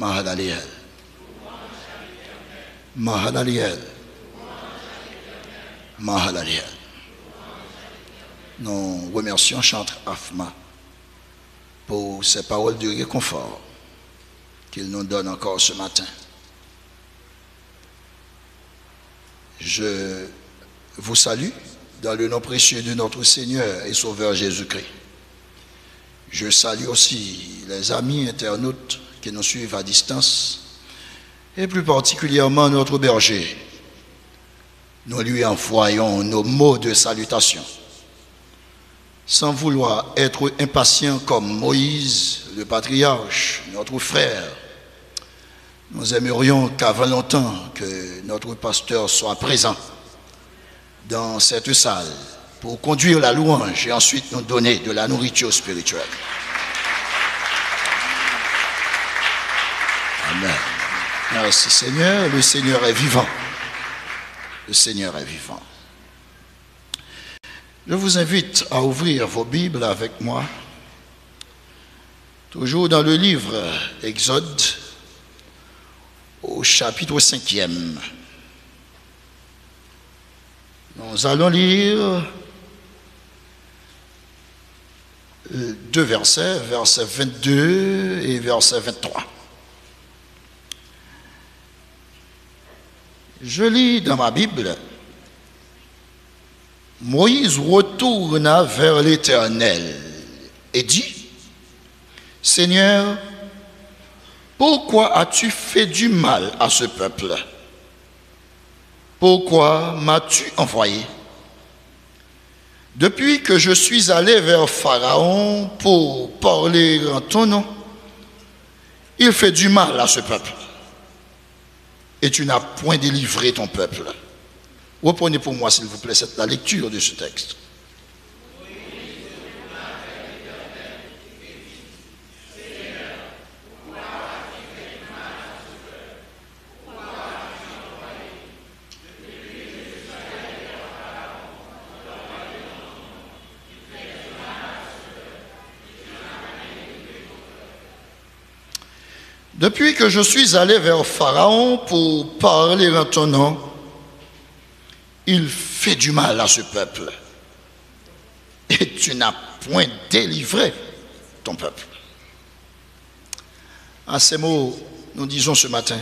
Mahalalel. Mahalalel. Mahalalel. Nous remercions Chantre Afma pour ces paroles de réconfort qu'il nous donne encore ce matin. Je vous salue dans le nom précieux de notre Seigneur et Sauveur Jésus-Christ. Je salue aussi les amis internautes qui nous suivent à distance et plus particulièrement notre berger. Nous lui envoyons nos mots de salutation. Sans vouloir être impatient comme Moïse, le patriarche, notre frère, nous aimerions qu'avant longtemps que notre pasteur soit présent dans cette salle pour conduire la louange et ensuite nous donner de la nourriture spirituelle. Amen. Merci Seigneur, le Seigneur est vivant. Le Seigneur est vivant. Je vous invite à ouvrir vos Bibles avec moi, toujours dans le livre Exode, au chapitre 5e. Nous allons lire deux versets, versets 22 et verset 23. Je lis dans ma Bible: Moïse retourna vers l'Éternel et dit: Seigneur, pourquoi as-tu fait du mal à ce peuple? Pourquoi m'as-tu envoyé? Depuis que je suis allé vers Pharaon pour parler en ton nom, il fait du mal à ce peuple. Et tu n'as point délivré ton peuple. Reprenez pour moi, s'il vous plaît, la lecture de ce texte. Depuis que je suis allé vers Pharaon pour parler en ton nom, il fait du mal à ce peuple. Et tu n'as point délivré ton peuple. À ces mots, nous disons ce matin: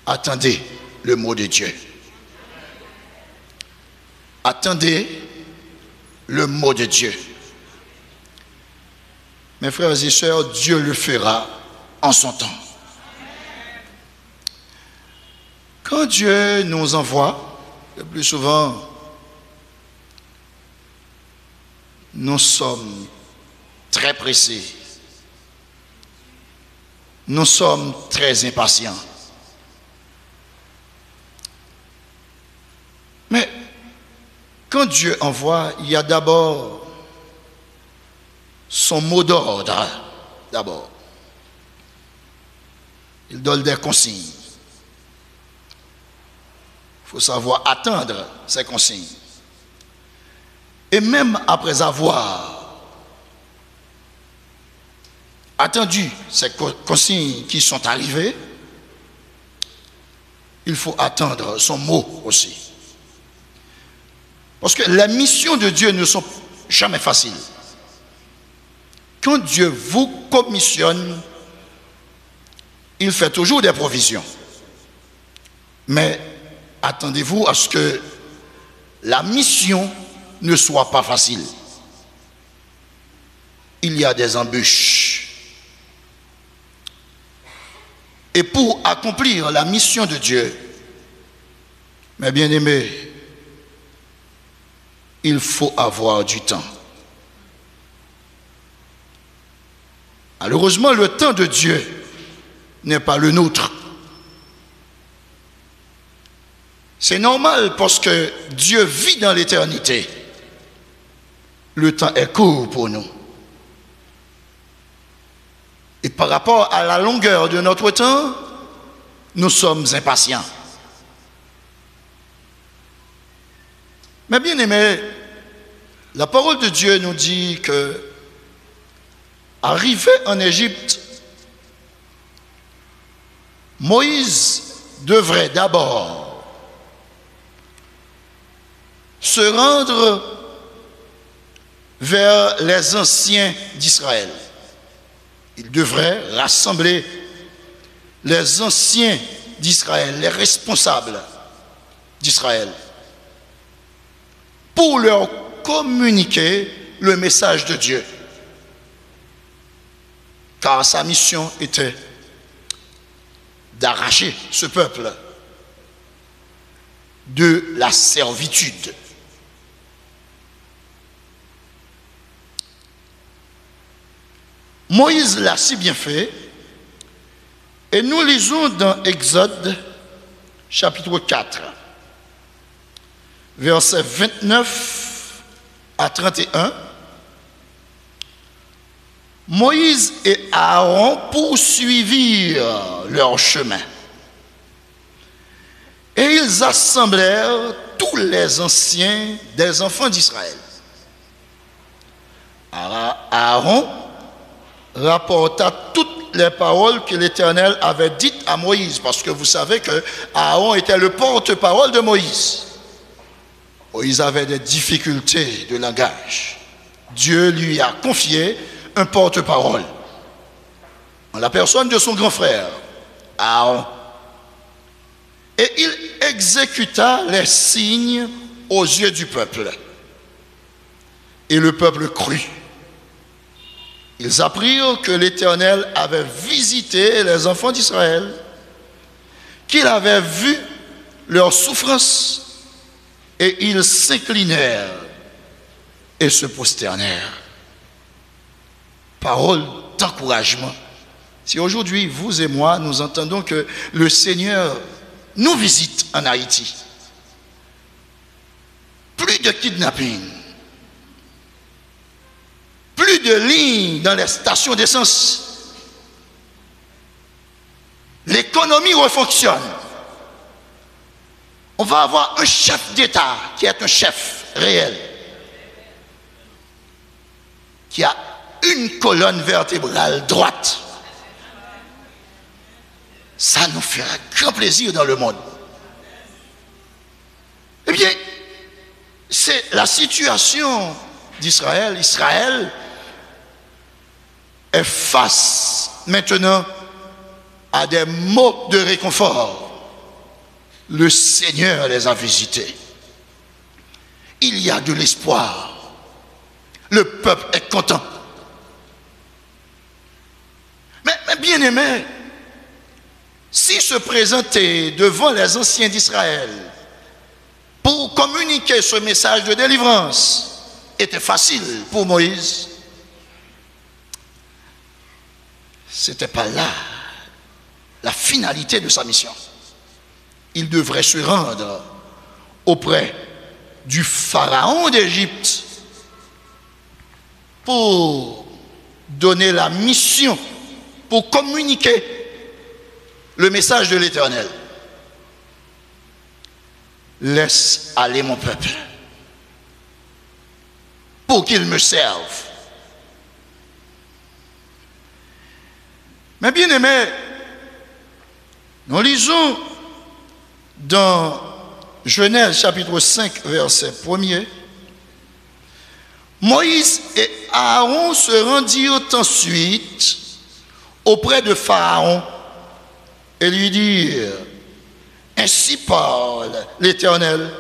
attendez le mot de Dieu. Attendez le mot de Dieu. Mes frères et sœurs, Dieu le fera en son temps. Quand Dieu nous envoie, le plus souvent, nous sommes très pressés. Nous sommes très impatients. Mais quand Dieu envoie, il y a d'abord son mot d'ordre. D'abord, il donne des consignes. Il faut savoir attendre ces consignes. Et même après avoir attendu ces consignes qui sont arrivées, il faut attendre son mot aussi. Parce que les missions de Dieu ne sont jamais faciles. Quand Dieu vous commissionne, il fait toujours des provisions. Mais attendez-vous à ce que la mission ne soit pas facile. Il y a des embûches. Et pour accomplir la mission de Dieu, mes bien-aimés, il faut avoir du temps. Malheureusement, le temps de Dieu n'est pas le nôtre. C'est normal parce que Dieu vit dans l'éternité. Le temps est court pour nous. Et par rapport à la longueur de notre temps, nous sommes impatients. Mais bien aimé, la parole de Dieu nous dit que, arrivé en Égypte, Moïse devrait d'abord se rendre vers les anciens d'Israël. Il devrait rassembler les anciens d'Israël, les responsables d'Israël, pour leur communiquer le message de Dieu. Car sa mission était d'arracher ce peuple de la servitude. Moïse l'a si bien fait, et nous lisons dans Exode chapitre 4, versets 29 à 31, Moïse et Aaron poursuivirent leur chemin. Et ils assemblèrent tous les anciens des enfants d'Israël. Aaron rapporta toutes les paroles que l'Éternel avait dites à Moïse, parce que vous savez que Aaron était le porte-parole de Moïse. Moïse avait des difficultés de langage. Dieu lui a confié un porte-parole en la personne de son grand frère, Aaron. Et il exécuta les signes aux yeux du peuple. Et le peuple crut. Ils apprirent que l'Éternel avait visité les enfants d'Israël, qu'il avait vu leurs souffrances, et ils s'inclinèrent et se prosternèrent. Parole d'encouragement. Si aujourd'hui, vous et moi, nous entendons que le Seigneur nous visite en Haïti, plus de kidnapping, plus de lignes dans les stations d'essence, l'économie refonctionne, on va avoir un chef d'État qui est un chef réel, qui a une colonne vertébrale droite. Ça nous fera grand plaisir dans le monde. Eh bien, c'est la situation d'Israël. Israël est face maintenant à des mots de réconfort. Le Seigneur les a visités. Il y a de l'espoir. Le peuple est content. Mais bien aimé, si se présenter devant les anciens d'Israël pour communiquer ce message de délivrance était facile pour Moïse, ce n'était pas là la finalité de sa mission. Il devrait se rendre auprès du pharaon d'Égypte pour donner la mission, pour communiquer le message de l'Éternel. Laisse aller mon peuple pour qu'il me serve. Mais bien aimé, nous lisons dans Genèse chapitre 5 verset 1er, Moïse et Aaron se rendirent ensuite auprès de Pharaon et lui dirent: ainsi parle l'Éternel,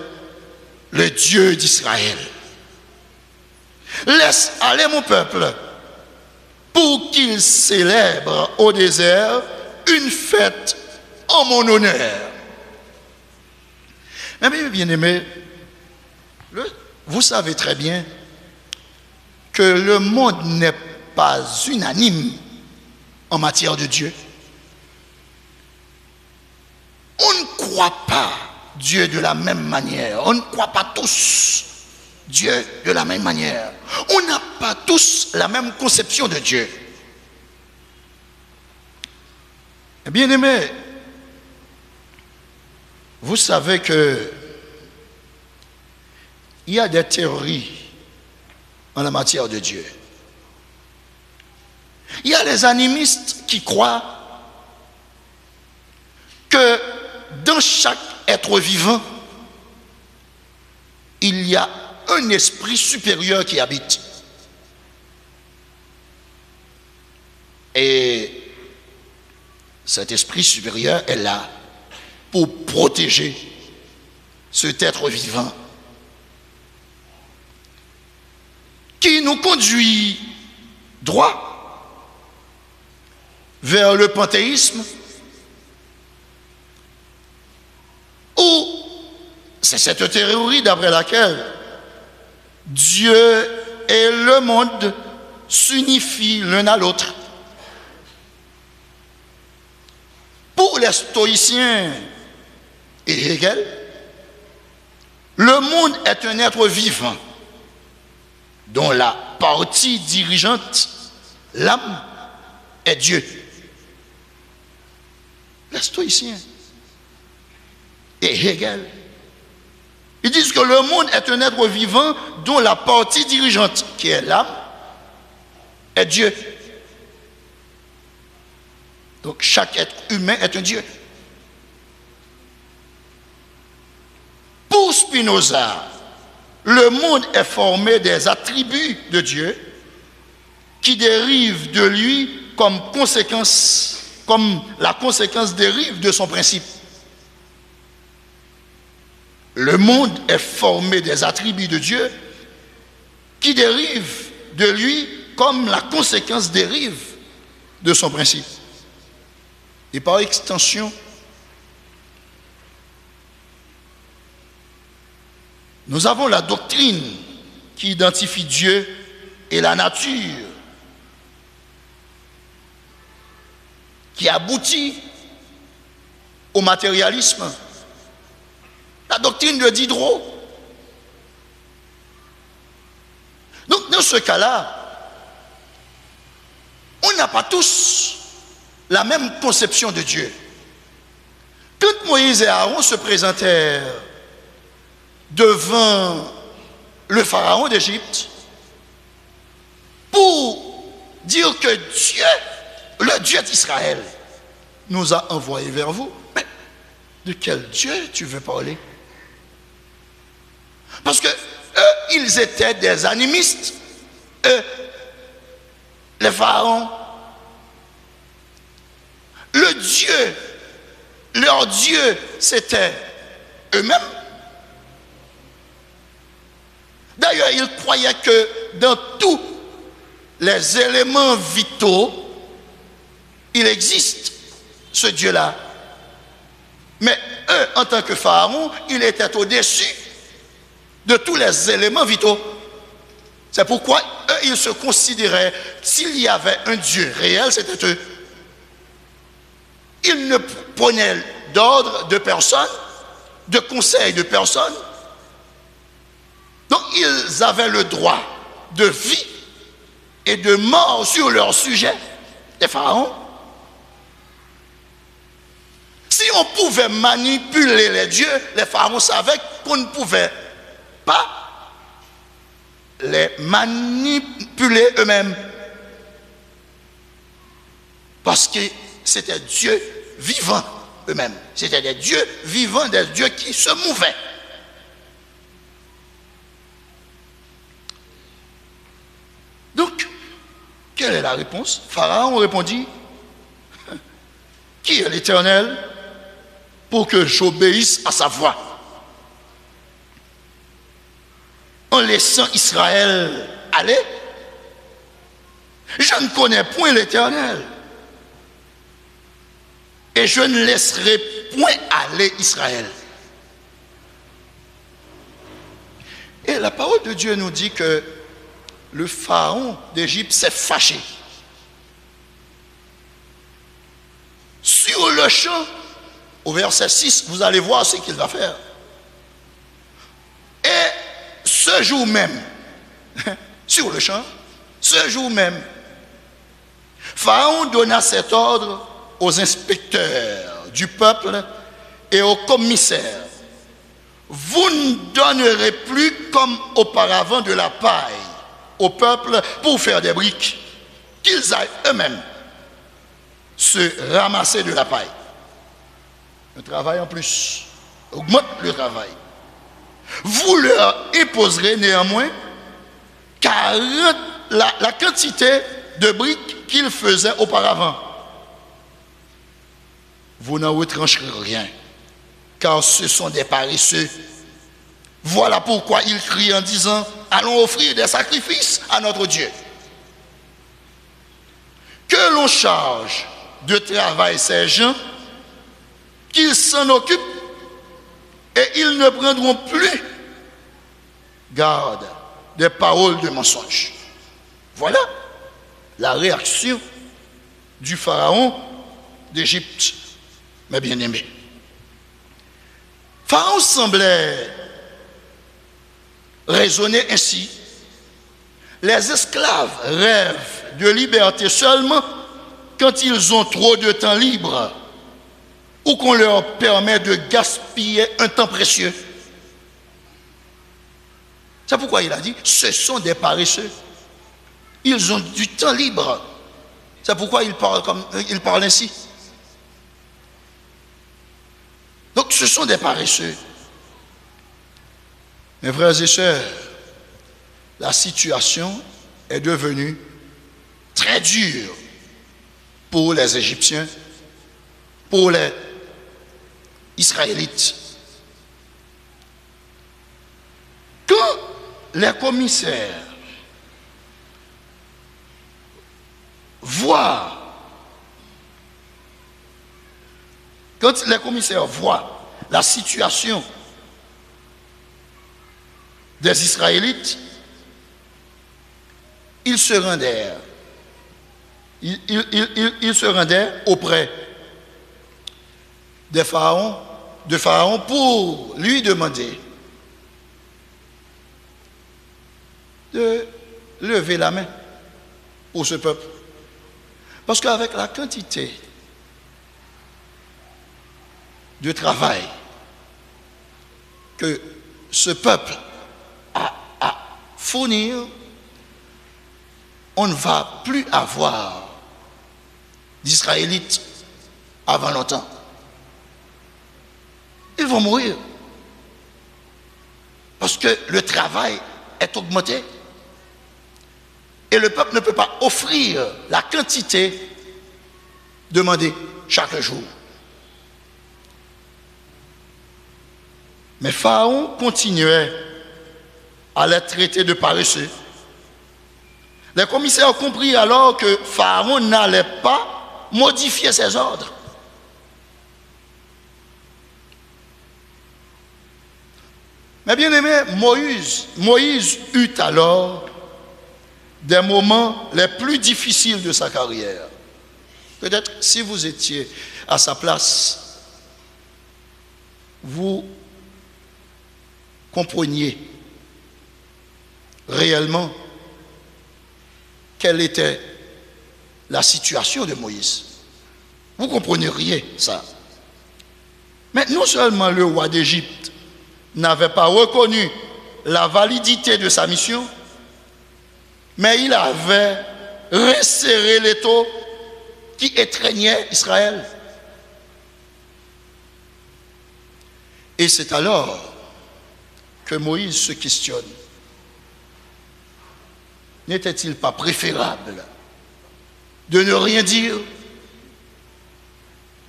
le Dieu d'Israël. Laisse aller mon peuple pour qu'il célèbre au désert une fête en mon honneur. Mais bien aimé, vous savez très bien que le monde n'est pas unanime en matière de Dieu. On ne croit pas Dieu de la même manière. On ne croit pas tous Dieu de la même manière. On n'a pas tous la même conception de Dieu. Bien aimé, vous savez que il y a des théories en la matière de Dieu. Il y a les animistes qui croient que dans chaque être vivant, il y a un esprit supérieur qui habite. Et cet esprit supérieur est là pour protéger cet être vivant qui nous conduit droit vers le panthéisme, où c'est cette théorie d'après laquelle Dieu et le monde s'unifient l'un à l'autre. Pour les stoïciens et Hegel, le monde est un être vivant dont la partie dirigeante, l'âme, est Dieu. Les stoïciens et Hegel, ils disent que le monde est un être vivant dont la partie dirigeante, qui est l'âme, est Dieu. Donc chaque être humain est un Dieu. Pour Spinoza, le monde est formé des attributs de Dieu qui dérivent de lui comme la conséquence dérive de son principe. Le monde est formé des attributs de Dieu qui dérivent de lui comme la conséquence dérive de son principe. Et par extension, nous avons la doctrine qui identifie Dieu et la nature, qui aboutit au matérialisme. La doctrine de Diderot. Donc, dans ce cas-là, on n'a pas tous la même conception de Dieu. Quand Moïse et Aaron se présentèrent devant le pharaon d'Égypte pour dire que Dieu, le Dieu d'Israël, nous a envoyés vers vous. Mais de quel Dieu tu veux parler? Parce que eux, ils étaient des animistes. Eux, les pharaons, le Dieu, leur Dieu, c'était eux-mêmes. D'ailleurs, ils croyaient que dans tous les éléments vitaux, il existe ce Dieu-là. Mais eux, en tant que pharaons, ils étaient au-dessus de tous les éléments vitaux. C'est pourquoi eux, ils se considéraient, s'il y avait un Dieu réel, c'était eux. Ils ne prenaient d'ordre de personne, de conseil de personne. Donc ils avaient le droit de vie et de mort sur leur sujet, les pharaons. Si on pouvait manipuler les dieux, les pharaons savaient qu'on ne pouvait pas les manipuler eux-mêmes. Parce que c'était Dieu vivant eux-mêmes. C'était des dieux vivants, des dieux qui se mouvaient. Donc, quelle est la réponse? Pharaon répondit, qui est l'Éternel pour que j'obéisse à sa voix? En laissant Israël aller, je ne connais point l'Éternel. Et je ne laisserai point aller Israël. Et la parole de Dieu nous dit que le pharaon d'Égypte s'est fâché. Sur le champ, au verset 6, vous allez voir ce qu'il va faire. Et ce jour même, sur le champ, ce jour même, Pharaon donna cet ordre aux inspecteurs du peuple et aux commissaires. Vous ne donnerez plus comme auparavant de la paille au peuple pour faire des briques, qu'ils aillent eux-mêmes se ramasser de la paille. un travail en plus. Augmente le travail. Vous leur imposerez néanmoins 40, la quantité de briques qu'ils faisaient auparavant. Vous n'en retrancherez rien, car ce sont des paresseux. Voilà pourquoi ils crient en disant, allons offrir des sacrifices à notre Dieu. Que l'on charge de travail ces gens, qu'ils s'en occupent, et ils ne prendront plus garde des paroles de mensonge. Voilà la réaction du pharaon d'Égypte, mes bien-aimés. Pharaon semblait raisonner ainsi. Les esclaves rêvent de liberté seulement quand ils ont trop de temps libre ou qu'on leur permet de gaspiller un temps précieux. C'est pourquoi il a dit, ce sont des paresseux. Ils ont du temps libre. C'est pourquoi il parle ainsi. Donc ce sont des paresseux. Mes frères et sœurs, la situation est devenue très dure pour les Égyptiens, pour les Israélites. Quand les commissaires voient la situation des Israélites, ils se rendaient auprès de Pharaon pour lui demander de lever la main pour ce peuple. Parce qu'avec la quantité de travail que ce peuple a à fournir, on ne va plus avoir d'Israélites avant longtemps. Ils vont mourir. Parce que le travail est augmenté. Et le peuple ne peut pas offrir la quantité demandée chaque jour. Mais Pharaon continuait à les traiter de paresseux. Les commissaires comprirent alors que Pharaon n'allait pas modifier ses ordres. Mais bien aimé, Moïse eut alors des moments les plus difficiles de sa carrière. Peut-être si vous étiez à sa place, vous compreniez réellement quelle était la situation de Moïse. Vous compreniez ça. Mais non seulement le roi d'Égypte n'avait pas reconnu la validité de sa mission, mais il avait resserré l'étau qui étreignait Israël. Et c'est alors que Moïse se questionne. N'était-il pas préférable de ne rien dire,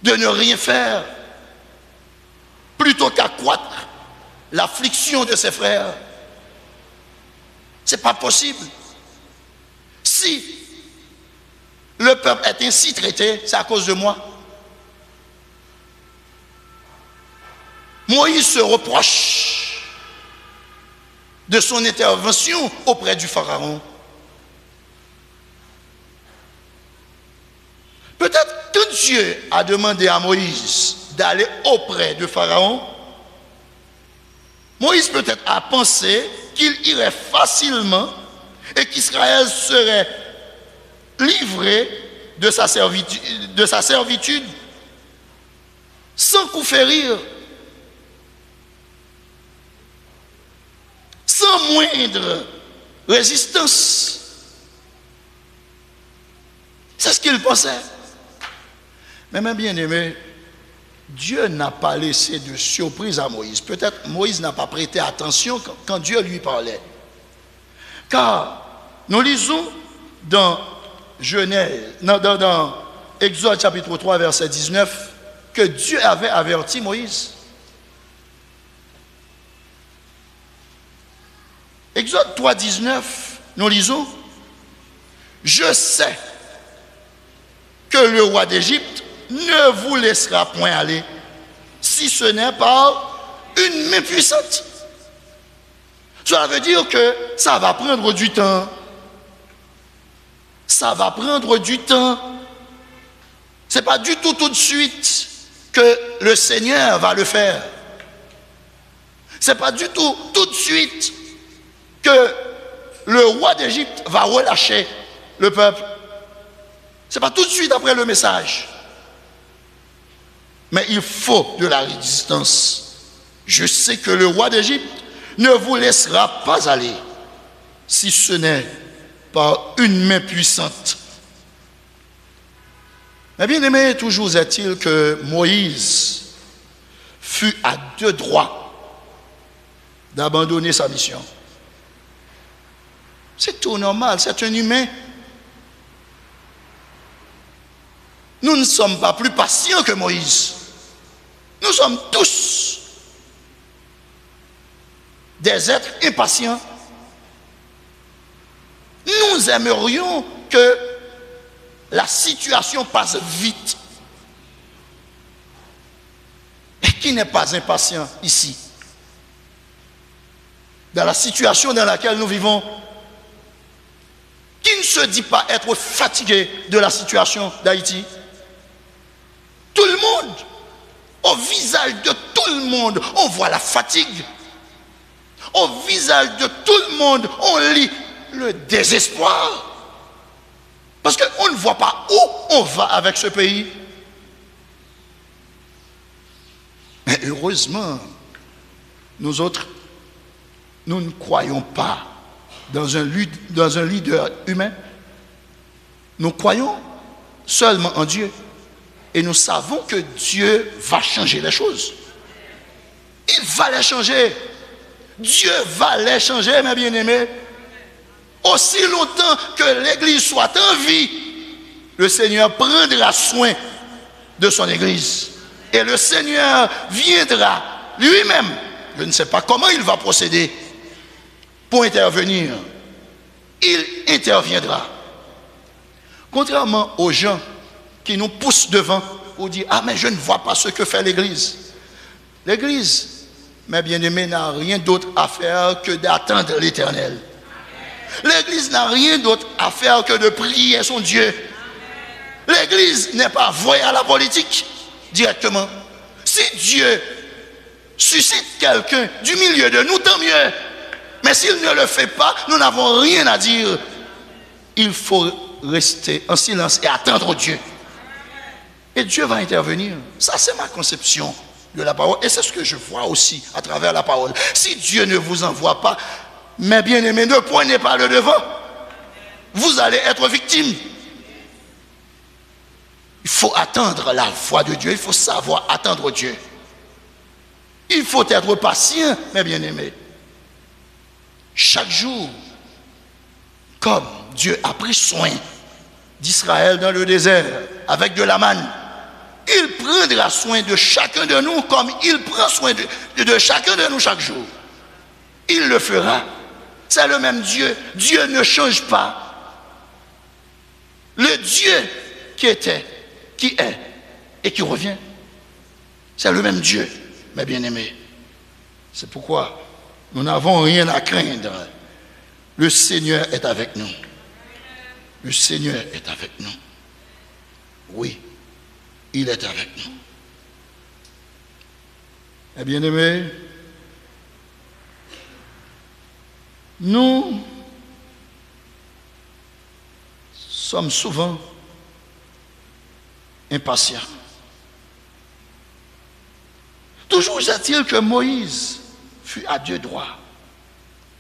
de ne rien faire, plutôt qu'accroître l'affliction de ses frères? Ce n'est pas possible. Si le peuple est ainsi traité, c'est à cause de moi. Moïse se reproche de son intervention auprès du pharaon. Peut-être que Dieu a demandé à Moïse d'aller auprès de Pharaon. Moïse peut-être a pensé qu'il irait facilement et qu'Israël serait livré de sa servitude sans coup férir, sans moindre résistance. C'est ce qu'il pensait. Mais mes bien-aimés, Dieu n'a pas laissé de surprise à Moïse. Peut-être Moïse n'a pas prêté attention quand Dieu lui parlait. Car nous lisons dans dans Exode chapitre 3, verset 19, que Dieu avait averti Moïse. Exode 3, 19, nous lisons, « Je sais que le roi d'Égypte ne vous laissera point aller, si ce n'est par une main puissante. » Cela veut dire que ça va prendre du temps. Ça va prendre du temps. Ce n'est pas du tout de suite que le Seigneur va le faire. Ce n'est pas du tout de suite que le roi d'Égypte va relâcher le peuple. Ce n'est pas tout de suite après le message. Mais il faut de la résistance. Je sais que le roi d'Égypte ne vous laissera pas aller, si ce n'est par une main puissante. Mais bien aimé, toujours est-il que Moïse fut à deux droits d'abandonner sa mission. C'est tout normal, c'est un humain. Nous ne sommes pas plus patients que Moïse. Nous sommes tous des êtres impatients. Nous aimerions que la situation passe vite. Et qui n'est pas impatient ici? Dans la situation dans laquelle nous vivons, qui ne se dit pas être fatigué de la situation d'Haïti? Tout le monde, au visage de tout le monde, on voit la fatigue. Au visage de tout le monde, on lit le désespoir. Parce qu'on ne voit pas où on va avec ce pays. Mais heureusement, nous autres, nous ne croyons pas dans un leader humain. Nous croyons seulement en Dieu. Et nous savons que Dieu va changer les choses. Il va les changer. Dieu va les changer, mes bien-aimés. Aussi longtemps que l'Église soit en vie, le Seigneur prendra soin de son Église. Et le Seigneur viendra lui-même. Je ne sais pas comment il va procéder pour intervenir. Il interviendra. Contrairement aux gens qui nous poussent devant pour dire « Ah, mais je ne vois pas ce que fait l'Église. » L'Église, mes bien-aimés, n'a rien d'autre à faire que d'attendre l'Éternel. L'Église n'a rien d'autre à faire que de prier son Dieu. L'Église n'est pas vouée à la politique directement. Si Dieu suscite quelqu'un du milieu de nous, tant mieux. Mais s'il ne le fait pas, nous n'avons rien à dire. Il faut rester en silence et attendre Dieu. Et Dieu va intervenir. Ça, c'est ma conception de la parole. Et c'est ce que je vois aussi à travers la parole. Si Dieu ne vous envoie pas, mes bien-aimés, ne prenez pas le devant. Vous allez être victime. Il faut attendre la voix de Dieu. Il faut savoir attendre Dieu. Il faut être patient, mes bien-aimés. Chaque jour, comme Dieu a pris soin d'Israël dans le désert avec de la manne, il prendra soin de chacun de nous comme il prend soin de chacun de nous chaque jour. Il le fera. C'est le même Dieu. Dieu ne change pas. Le Dieu qui était, qui est et qui revient, c'est le même Dieu, mes bien-aimés. C'est pourquoi nous n'avons rien à craindre. Le Seigneur est avec nous. Le Seigneur est avec nous. Oui, il est avec nous. Mes bien-aimés, nous sommes souvent impatients. Toujours est-il que Moïse fut à deux droits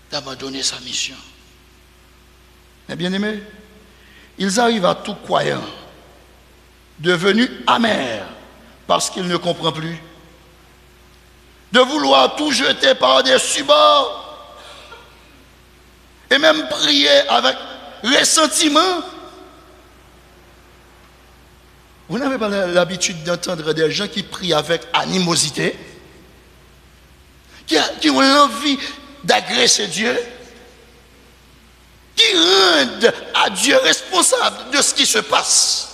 d'abandonner sa mission. Mais bien aimés, ils arrivent à tout croyant, devenus amers parce qu'il ne comprend plus. De vouloir tout jeter par-dessus bord et même prier avec ressentiment. Vous n'avez pas l'habitude d'entendre des gens qui prient avec animosité, qui ont l'envie d'agresser Dieu, qui rendent à Dieu responsable de ce qui se passe.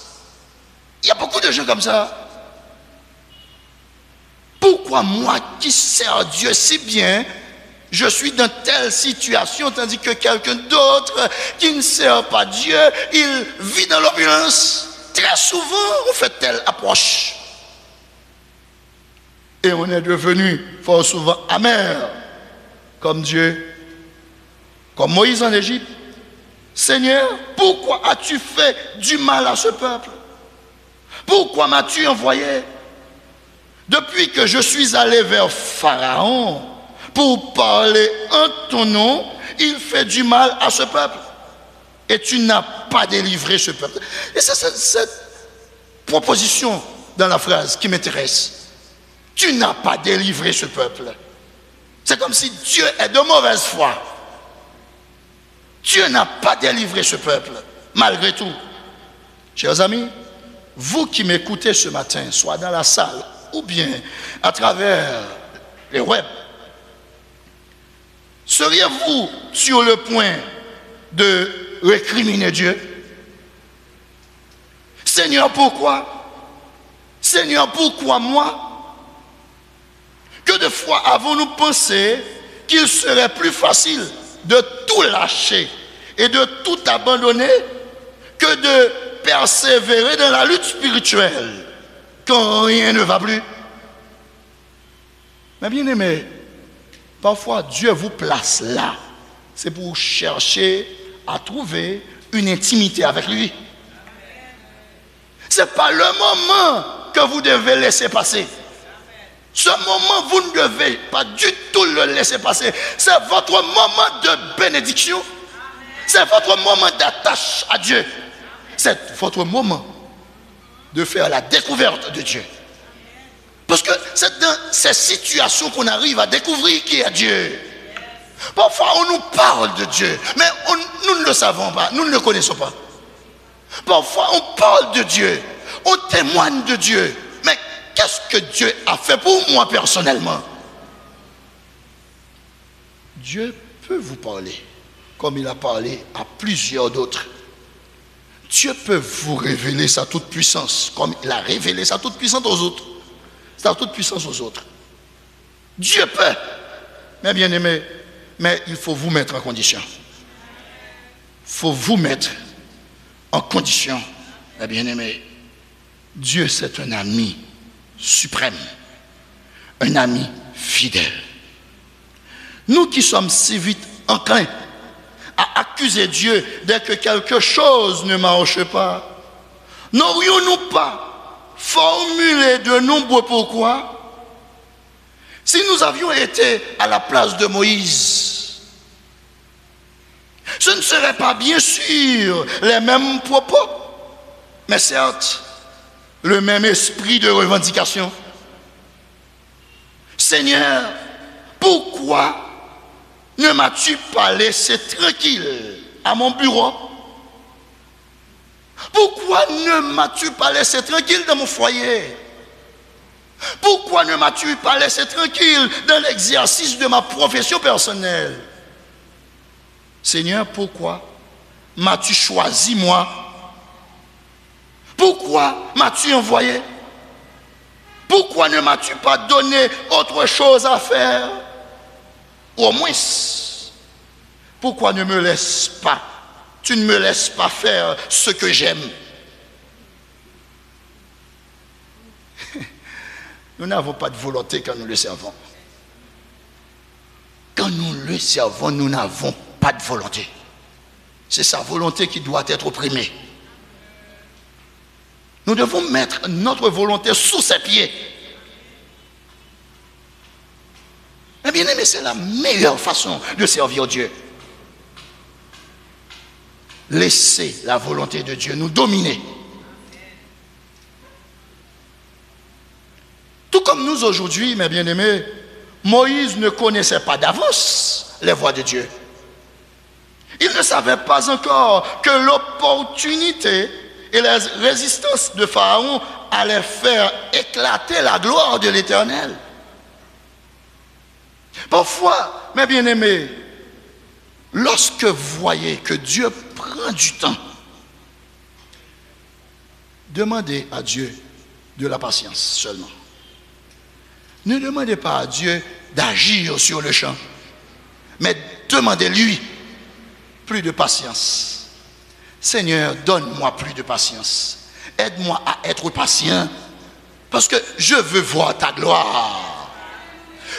Il y a beaucoup de gens comme ça. Pourquoi moi qui sers Dieu si bien, je suis dans telle situation, tandis que quelqu'un d'autre qui ne sert pas Dieu, il vit dans l'opulence. Très souvent, on fait telle approche. Et on est devenu fort souvent amer, comme Dieu, comme Moïse en Égypte. Seigneur, pourquoi as-tu fait du mal à ce peuple? Pourquoi m'as-tu envoyé? Depuis que je suis allé vers Pharaon pour parler en ton nom, il fait du mal à ce peuple. Et tu n'as pas délivré ce peuple. Et c'est cette proposition dans la phrase qui m'intéresse. Tu n'as pas délivré ce peuple. C'est comme si Dieu est de mauvaise foi. Dieu n'a pas délivré ce peuple, malgré tout. Chers amis, vous qui m'écoutez ce matin, soit dans la salle ou bien à travers les web, seriez-vous sur le point de récriminer Dieu? Seigneur, pourquoi? Seigneur, pourquoi moi? Que de fois avons-nous pensé qu'il serait plus facile de tout lâcher et de tout abandonner que de persévérer dans la lutte spirituelle quand rien ne va plus? Mais bien aimé, parfois Dieu vous place là. C'est pour chercher à trouver une intimité avec lui. Ce n'est pas le moment que vous devez laisser passer. Ce moment, vous ne devez pas du tout le laisser passer. C'est votre moment de bénédiction. C'est votre moment d'attache à Dieu. C'est votre moment de faire la découverte de Dieu. Parce que c'est dans ces situations qu'on arrive à découvrir qui est Dieu. Parfois, on nous parle de Dieu, mais nous ne le savons pas, nous ne le connaissons pas. Parfois, on parle de Dieu, on témoigne de Dieu, mais qu'est-ce que Dieu a fait pour moi personnellement? Dieu peut vous parler, comme il a parlé à plusieurs d'autres. Dieu peut vous révéler sa toute-puissance, comme il a révélé sa toute-puissance aux autres. Sa toute-puissance aux autres. Dieu peut, mais bien aimé, mais il faut vous mettre en condition. Il faut vous mettre en condition, mes bien-aimés. Dieu, c'est un ami suprême, un ami fidèle. Nous qui sommes si vite enclins à accuser Dieu dès que quelque chose ne marche pas, n'aurions-nous pas formulé de nombreux pourquoi? Si nous avions été à la place de Moïse, ce ne serait pas bien sûr les mêmes propos, mais certes, le même esprit de revendication. Seigneur, pourquoi ne m'as-tu pas laissé tranquille à mon bureau? Pourquoi ne m'as-tu pas laissé tranquille dans mon foyer? Pourquoi ne m'as-tu pas laissé tranquille dans l'exercice de ma profession personnelle? Seigneur, pourquoi m'as-tu choisi moi? Pourquoi m'as-tu envoyé? Pourquoi ne m'as-tu pas donné autre chose à faire? Au moins, pourquoi ne me laisses pas? Tu ne me laisses pas faire ce que j'aime. Nous n'avons pas de volonté quand nous le servons. Quand nous le servons, nous n'avons pas de volonté. C'est sa volonté qui doit être opprimée. Nous devons mettre notre volonté sous ses pieds. Mais bien aimé, c'est la meilleure façon de servir Dieu. Laissez la volonté de Dieu nous dominer. aujourd'hui, mes bien-aimés, Moïse ne connaissait pas d'avance les voies de Dieu. Il ne savait pas encore que l'opportunité et la résistance de Pharaon allaient faire éclater la gloire de l'Éternel. Parfois, mes bien-aimés, lorsque vous voyez que Dieu prend du temps, demandez à Dieu de la patience seulement. Ne demandez pas à Dieu d'agir sur le champ, mais demandez-lui plus de patience. Seigneur, donne-moi plus de patience. Aide-moi à être patient, parce que je veux voir ta gloire.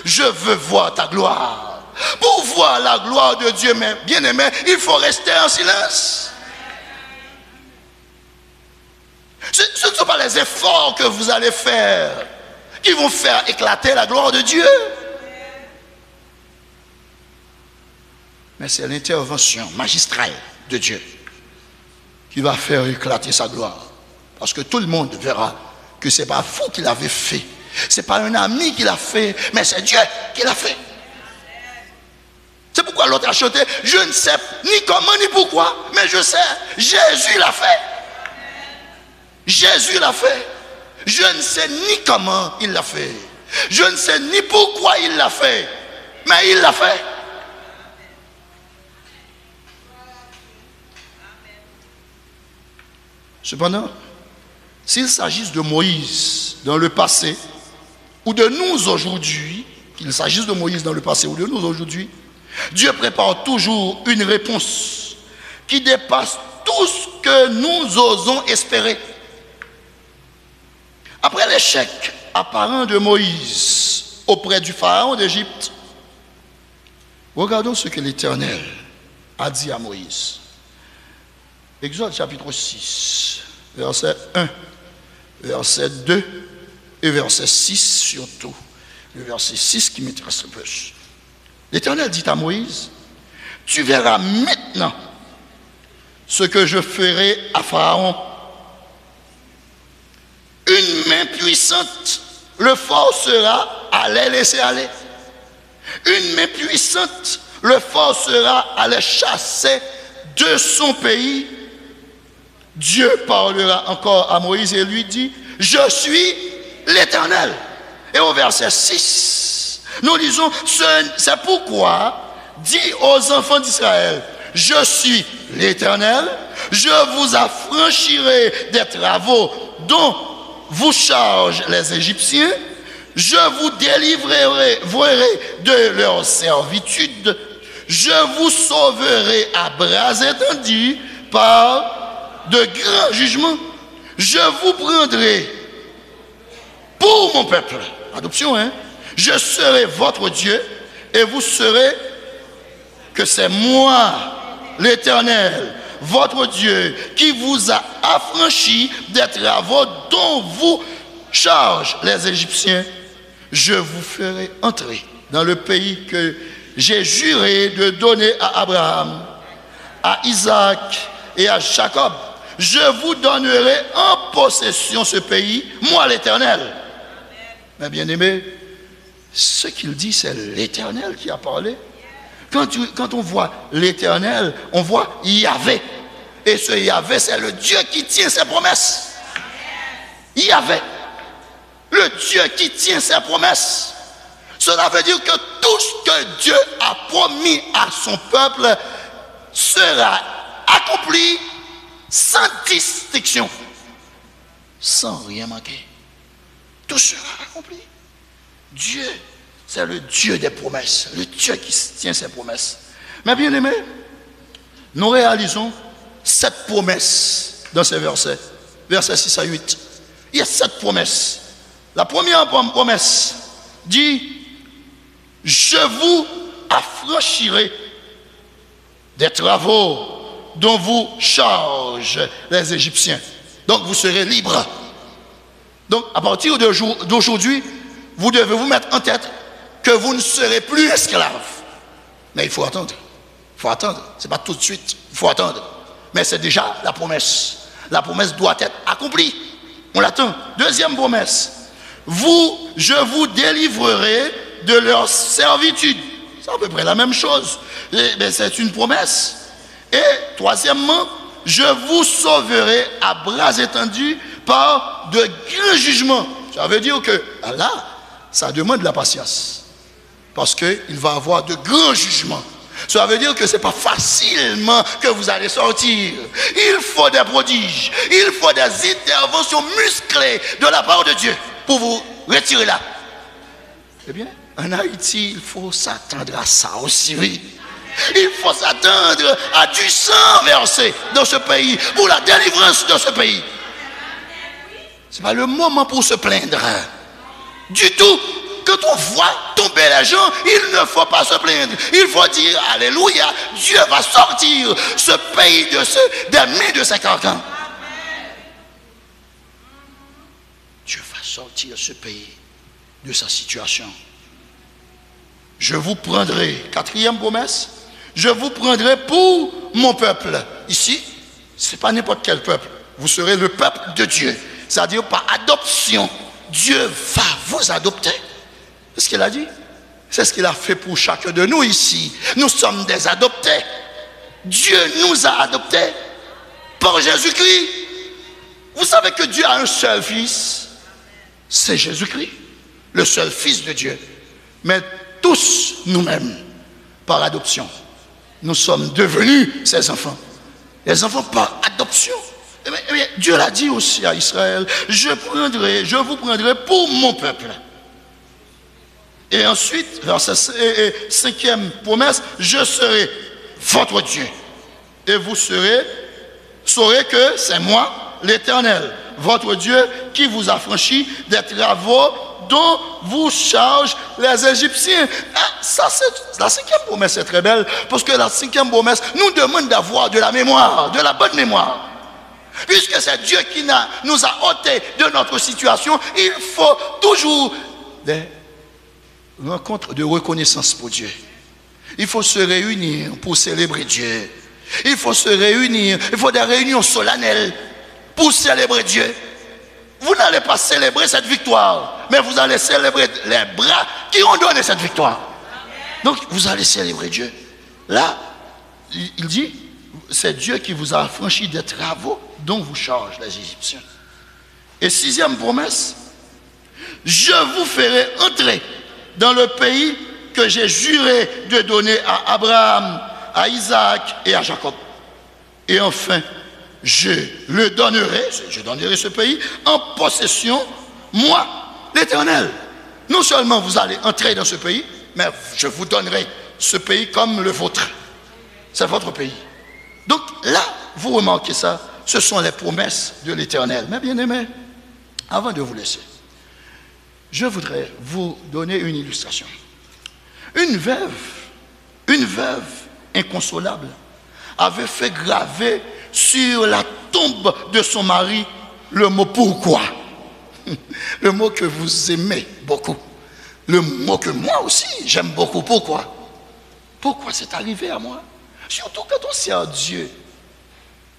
Je veux voir ta gloire. Pour voir la gloire de Dieu, mes bien-aimés, il faut rester en silence. Ce ne sont pas les efforts que vous allez faire qui vont faire éclater la gloire de Dieu. Mais c'est l'intervention magistrale de Dieu qui va faire éclater sa gloire. Parce que tout le monde verra que ce n'est pas vous qui l'avez fait. Ce n'est pas un ami qui l'a fait, mais c'est Dieu qui l'a fait. C'est pourquoi l'autre a chanté, je ne sais ni comment ni pourquoi, mais je sais, Jésus l'a fait. Jésus l'a fait. Je ne sais ni comment il l'a fait. Je ne sais ni pourquoi il l'a fait, mais il l'a fait. Cependant, s'il s'agisse de Moïse dans le passé, ou de nous aujourd'hui, qu'il s'agisse de Moïse dans le passé ou de nous aujourd'hui, Dieu prépare toujours une réponse qui dépasse tout ce que nous osons espérer. Après l'échec apparent de Moïse auprès du pharaon d'Égypte, regardons ce que l'Éternel a dit à Moïse. Exode chapitre 6, verset 1, verset 2 et verset 6 surtout. Le verset 6 qui m'intéresse le plus. L'Éternel dit à Moïse, tu verras maintenant ce que je ferai à Pharaon. Une main puissante le forcera à les laisser aller. Une main puissante le forcera à les chasser de son pays. Dieu parlera encore à Moïse et lui dit, je suis l'Éternel. Et au verset 6, nous lisons, c'est pourquoi dis aux enfants d'Israël, je suis l'Éternel, je vous affranchirai des travaux dont vous chargent les Égyptiens, je vous délivrerai de leur servitude, je vous sauverai à bras étendus par de grands jugements, je vous prendrai pour mon peuple. Adoption, hein? Je serai votre Dieu et vous saurez que c'est moi, l'Éternel, votre Dieu, qui vous a affranchi des travaux dont vous chargent les Égyptiens. Je vous ferai entrer dans le pays que j'ai juré de donner à Abraham, à Isaac et à Jacob. Je vous donnerai en possession ce pays, moi l'Éternel. Mais bien aimé, ce qu'il dit, c'est l'Éternel qui a parlé. Quand on voit l'Éternel, on voit Yahvé. Et ce Yahvé, c'est le Dieu qui tient ses promesses. Yahvé, le Dieu qui tient ses promesses. Cela veut dire que tout ce que Dieu a promis à son peuple sera accompli sans distinction, sans rien manquer. Tout sera accompli. Dieu, c'est le Dieu des promesses, le Dieu qui tient ses promesses. Mais bien aimés, nous réalisons 7 promesses dans ces versets, versets 6 à 8. Il y a 7 promesses. La première promesse dit, je vous affranchirai des travaux dont vous chargent les Égyptiens. Donc vous serez libres. Donc à partir d'aujourd'hui, vous devez vous mettre en tête que vous ne serez plus esclaves. Mais il faut attendre. Il faut attendre. Ce n'est pas tout de suite. Il faut attendre. Mais c'est déjà la promesse. La promesse doit être accomplie. On l'attend. Deuxième promesse. je vous délivrerai de leur servitude. C'est à peu près la même chose. C'est une promesse. Et troisièmement, je vous sauverai à bras étendus par de grands jugements. Ça veut dire que là, ça demande de la patience. Parce qu'il va y avoir de grands jugements. Ça veut dire que ce n'est pas facilement que vous allez sortir. Il faut des prodiges. Il faut des interventions musclées de la part de Dieu pour vous retirer là. Eh bien, en Haïti, il faut s'attendre à ça aussi, oui. Il faut s'attendre à du sang versé dans ce pays pour la délivrance de ce pays. Ce n'est pas le moment pour se plaindre. Du tout. Quand on voit tomber les gens, il ne faut pas se plaindre. Il faut dire, alléluia, Dieu va sortir ce pays des mains de ses carcans. Dieu va sortir ce pays de sa situation. Je vous prendrai, quatrième promesse, je vous prendrai pour mon peuple. Ici, ce n'est pas n'importe quel peuple. Vous serez le peuple de Dieu. C'est-à-dire par adoption. Dieu va vous adopter. C'est ce qu'il a dit. C'est ce qu'il a fait pour chacun de nous ici. Nous sommes des adoptés. Dieu nous a adoptés par Jésus-Christ. Vous savez que Dieu a un seul fils. C'est Jésus-Christ. Le seul fils de Dieu. Mais tous nous-mêmes, par adoption, nous sommes devenus ses enfants. Les enfants par adoption. Mais Dieu l'a dit aussi à Israël. Je vous prendrai pour mon peuple. Et ensuite, cinquième promesse, je serai votre Dieu. Et vous saurez que c'est moi, l'Éternel, votre Dieu, qui vous affranchit des travaux dont vous chargent les Égyptiens. La cinquième promesse est très belle, parce que la cinquième promesse nous demande d'avoir de la mémoire, de la bonne mémoire. Puisque c'est Dieu qui nous a ôtés de notre situation, il faut toujours des rencontre de reconnaissance pour Dieu. Il faut se réunir pour célébrer Dieu. Il faut se réunir, il faut des réunions solennelles pour célébrer Dieu. Vous n'allez pas célébrer cette victoire, mais vous allez célébrer les bras qui ont donné cette victoire. Donc vous allez célébrer Dieu. Là, il dit, c'est Dieu qui vous a affranchi des travaux dont vous chargent les Égyptiens. Et sixième promesse, je vous ferai entrer dans le pays que j'ai juré de donner à Abraham, à Isaac et à Jacob. Et enfin, je donnerai ce pays en possession, moi, l'Éternel. Non seulement vous allez entrer dans ce pays, mais je vous donnerai ce pays comme le vôtre. C'est votre pays. Donc là, vous remarquez ça, ce sont les promesses de l'Éternel. Mais bien aimés, avant de vous laisser, je voudrais vous donner une illustration. Une veuve inconsolable, avait fait graver sur la tombe de son mari le mot pourquoi. Le mot que vous aimez beaucoup. Le mot que moi aussi j'aime beaucoup. Pourquoi? Pourquoi c'est arrivé à moi? Surtout quand on sert Dieu,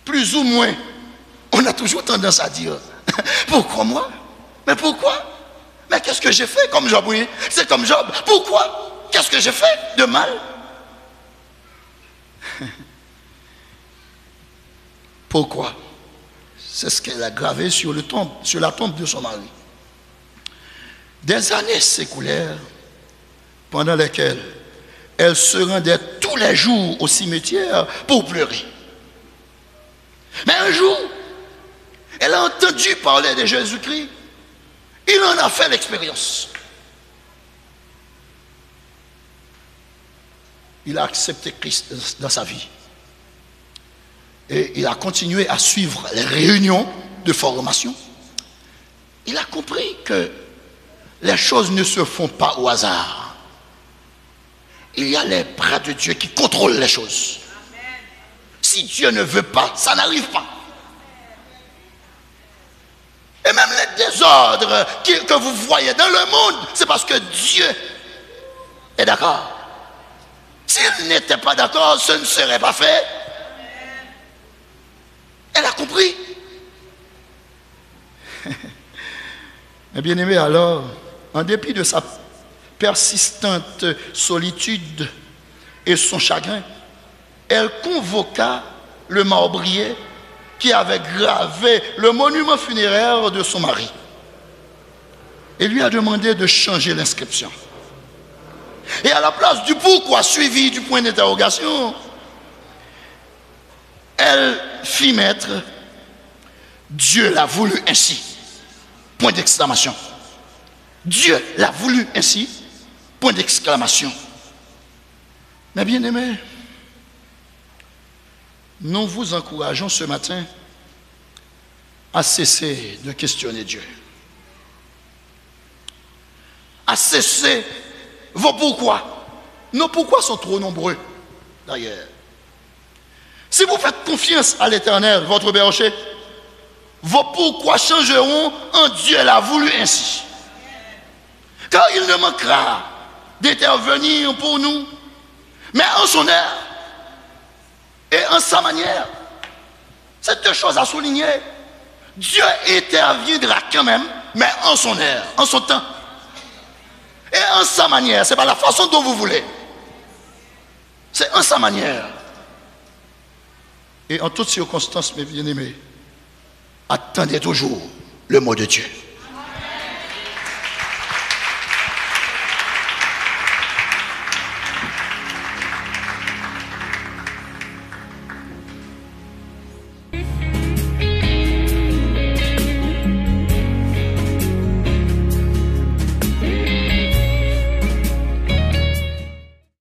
plus ou moins, on a toujours tendance à dire pourquoi moi? Mais pourquoi? Mais qu'est-ce que j'ai fait comme Job? Oui, c'est comme Job. Pourquoi? Qu'est-ce que j'ai fait de mal? Pourquoi? C'est ce qu'elle a gravé sur la tombe de son mari. Des années s'écoulèrent pendant lesquelles elle se rendait tous les jours au cimetière pour pleurer. Mais un jour, elle a entendu parler de Jésus-Christ. Il en a fait l'expérience. Il a accepté Christ dans sa vie. Et il a continué à suivre les réunions de formation. Il a compris que les choses ne se font pas au hasard. Il y a les bras de Dieu qui contrôlent les choses. Si Dieu ne veut pas, ça n'arrive pas. Et même les désordres que vous voyez dans le monde, c'est parce que Dieu est d'accord. S'il n'était pas d'accord, ce ne serait pas fait. Elle a compris. Mais bien aimé, alors, en dépit de sa persistante solitude et son chagrin, elle convoqua le marbrier qui avait gravé le monument funéraire de son mari et lui a demandé de changer l'inscription. Et à la place du pourquoi suivi du point d'interrogation, elle fit mettre « Dieu l'a voulu ainsi ». Point d'exclamation. Dieu l'a voulu ainsi. Point d'exclamation. Mais bien aimés, nous vous encourageons ce matin à cesser de questionner Dieu. À cesser vos pourquoi. Nos pourquoi sont trop nombreux, d'ailleurs. Si vous faites confiance à l'Éternel, votre berger, vos pourquoi changeront en Dieu l'a voulu ainsi. Car il ne manquera d'intervenir pour nous, mais en son heure et en sa manière. C'est deux choses à souligner. Dieu interviendra quand même, mais en son heure, en son temps. Et en sa manière, ce n'est pas la façon dont vous voulez. C'est en sa manière. Et en toutes circonstances, mes bien-aimés, attendez toujours le mot de Dieu.